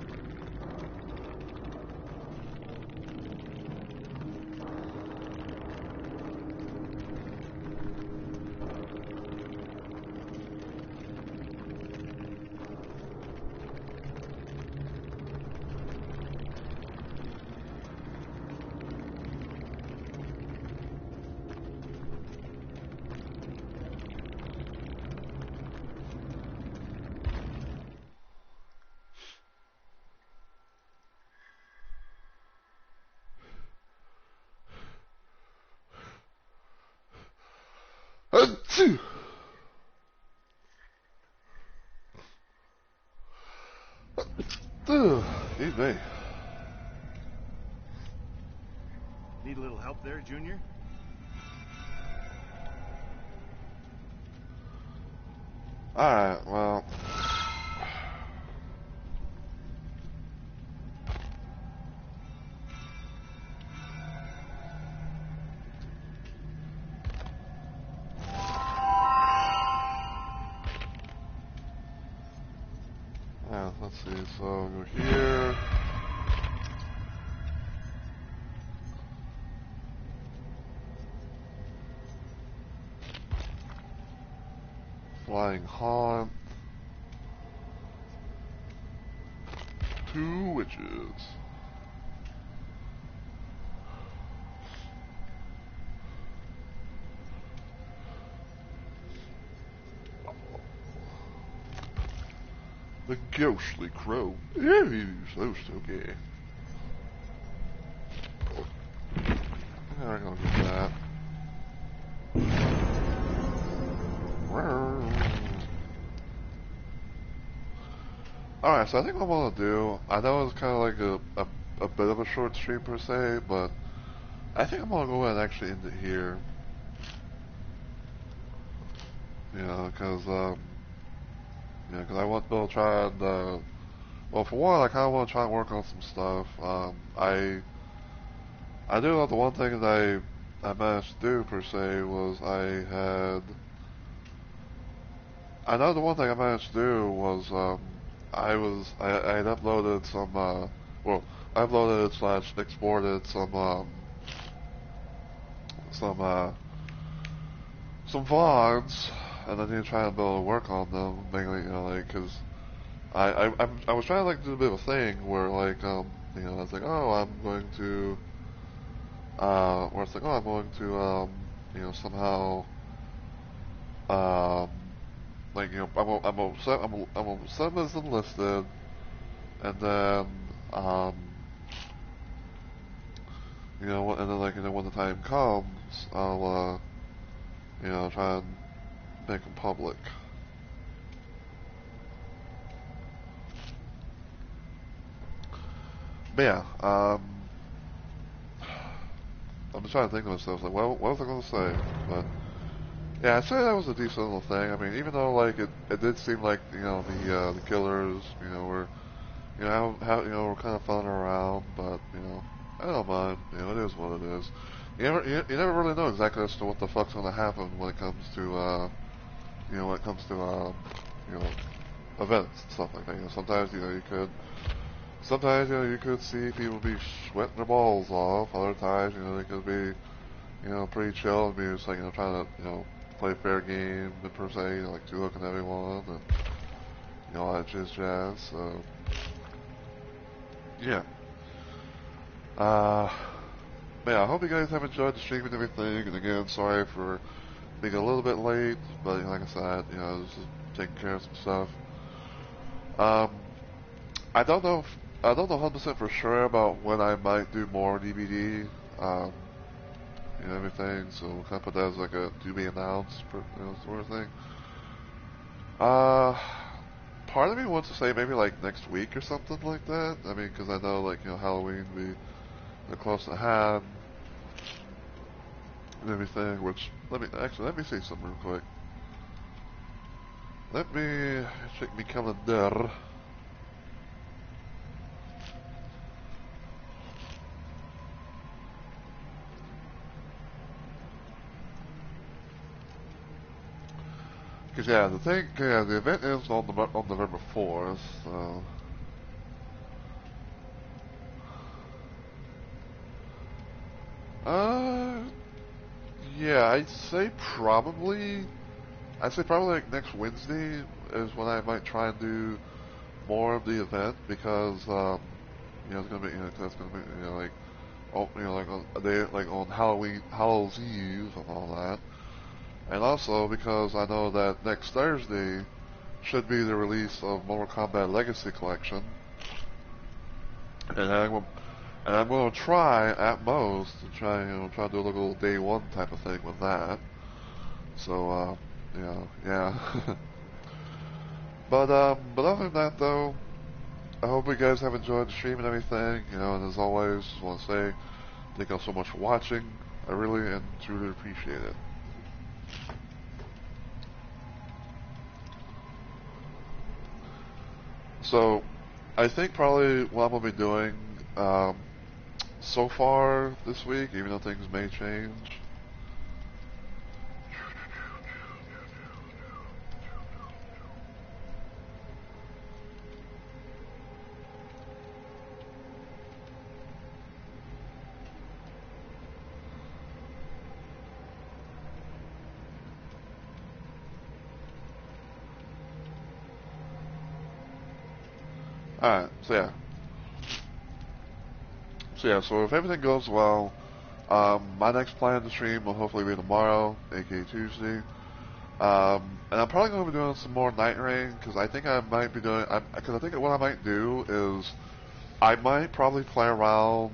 Achoo! Excuse me. Need a little help there, Junior? Alright, well. Yeah, let's see, so I'll go here. Flying Haunt. 2 witches. The Ghostly Crow. Ew, so okay. I'm gonna get that. Alright, so I think what I'm gonna do, I know it's kind of like a bit of a short stream per se, but I think I'm gonna go ahead and actually end it here. You know, because I want to try and, well, for one, I kind of want to try and work on some stuff. I do know the one thing that I managed to do per se was I know the one thing I managed to do was, I had uploaded some, well, I uploaded / exported some VODs, and I need to try and be able to work on them, mainly, you know, like, cause I was trying to, like, do a bit of a thing where, like, you know, I was like, oh, I'm going to, where it's like, oh, I'm going to, you know, somehow, like, you know, I'm gonna set them as enlisted, and then, you know, and then, like, and then when the time comes, I'll, you know, try and make them public. But yeah, I'm just trying to think to myself, like, what was I going to say? But yeah, I'd say that was a decent little thing. I mean, even though like it did seem like, you know, the killers, you know, were, you know, how you know, were kind of fun around, but you know, I don't mind. You know, it is what it is. You never really know exactly as to what the fuck's going to happen when it comes to you know, when it comes to you know, events and stuff like that. You know, sometimes you know sometimes, you know, you could see people be sweating their balls off. Other times, you know, they could be, you know, pretty chill and be just like, you know, trying to, you know, play a fair game per se, you know, like good looking at everyone and, you know, all that jazz. So, yeah. But yeah, I hope you guys have enjoyed the stream and everything. And again, sorry for being a little bit late, but you know, like I said, you know, just taking care of some stuff. I don't know 100% for sure about when I might do more DVD, and everything, so we'll kind of put that as like a to be announced, you know, sort of thing. part of me wants to say maybe like next week or something like that. I mean, because I know like Halloween be close to hand and everything. Which let me see something real quick. Let me check my calendar. Because the event is on November 4th. So. Yeah, I'd say probably like next Wednesday is when I might try and do more of the event because it's gonna be that's gonna be like like on a day like on Halloween's Eve and all that, and also because I know that next Thursday should be the release of Mortal Kombat Legacy Collection, and I'm going to try at most to try to do a little day one type of thing with that. So yeah. But other than that though, I hope you guys have enjoyed the stream and everything. And as always, just want to say thank you all so much for watching. I really and truly appreciate it. So, I think probably what I'm going to be doing so far this week, even though things may change. Alright, so if everything goes well, my next plan to stream will hopefully be tomorrow, aka Tuesday. And I'm probably going to be doing some more Night Rain, because I think I might be doing, because I think what I might do is, I might probably play around,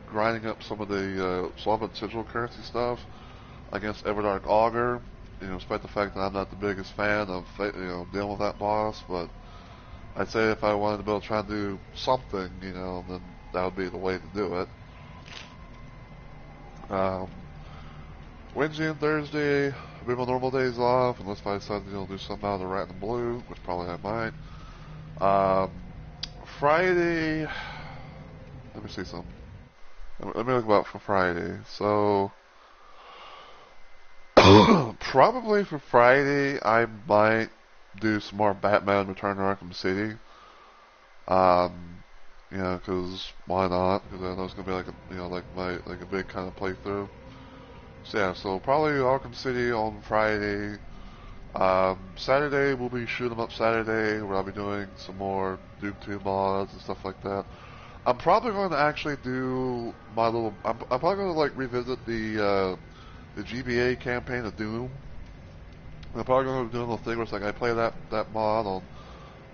grinding up some of the sigil currency stuff against Everdark Augur, despite the fact that I'm not the biggest fan of, dealing with that boss, but I'd say if I wanted to be able to try and do something, then that would be the way to do it. Wednesday and Thursday, I'll be my normal days off, unless I decide to do something out of the red and blue, which probably I might. Friday, let me see something. Let me look about for Friday. So, probably for Friday, I might do some more Batman Return to Arkham City. Because why not? Because I know it's gonna be like a big kind of playthrough. So yeah, so probably Arkham City on Friday. Saturday we'll be Shoot 'em Up Saturday, where I'll be doing some more Doom 2 mods and stuff like that. I'm probably going to actually do my little. I'm probably going to like revisit the GBA campaign of Doom. I'm probably going to do a little thing where it's like I play that mod on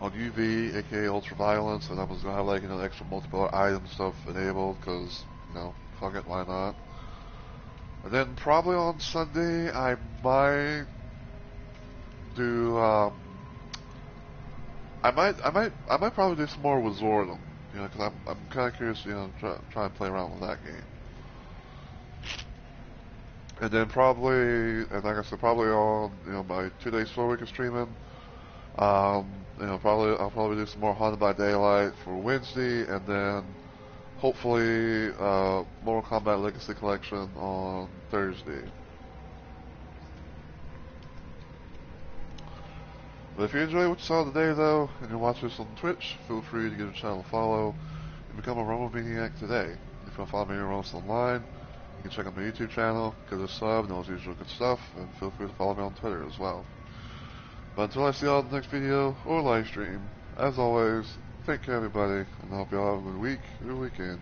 UV, aka Ultraviolence, and I was going to have like extra multiplayer item stuff enabled because fuck it, why not? And then probably on Sunday I might do I might probably do some more with Zordon, because I'm kind of curious, try and play around with that game. And then probably, and like I said, probably on my 2 days 4 week of streaming. I'll probably do some more Haunted by Daylight for Wednesday, and then hopefully Mortal Kombat Legacy Collection on Thursday. But if you enjoy what you saw today, though, and you're watching this on Twitch, feel free to give the channel a follow and become a Rumble Maniac today. If you want to follow me anywhere else online, you can check out my YouTube channel, give it a sub, and all the usual good stuff, and feel free to follow me on Twitter as well. But until I see you all in the next video or live stream, as always, take care everybody, and I hope you all have a good week or weekend.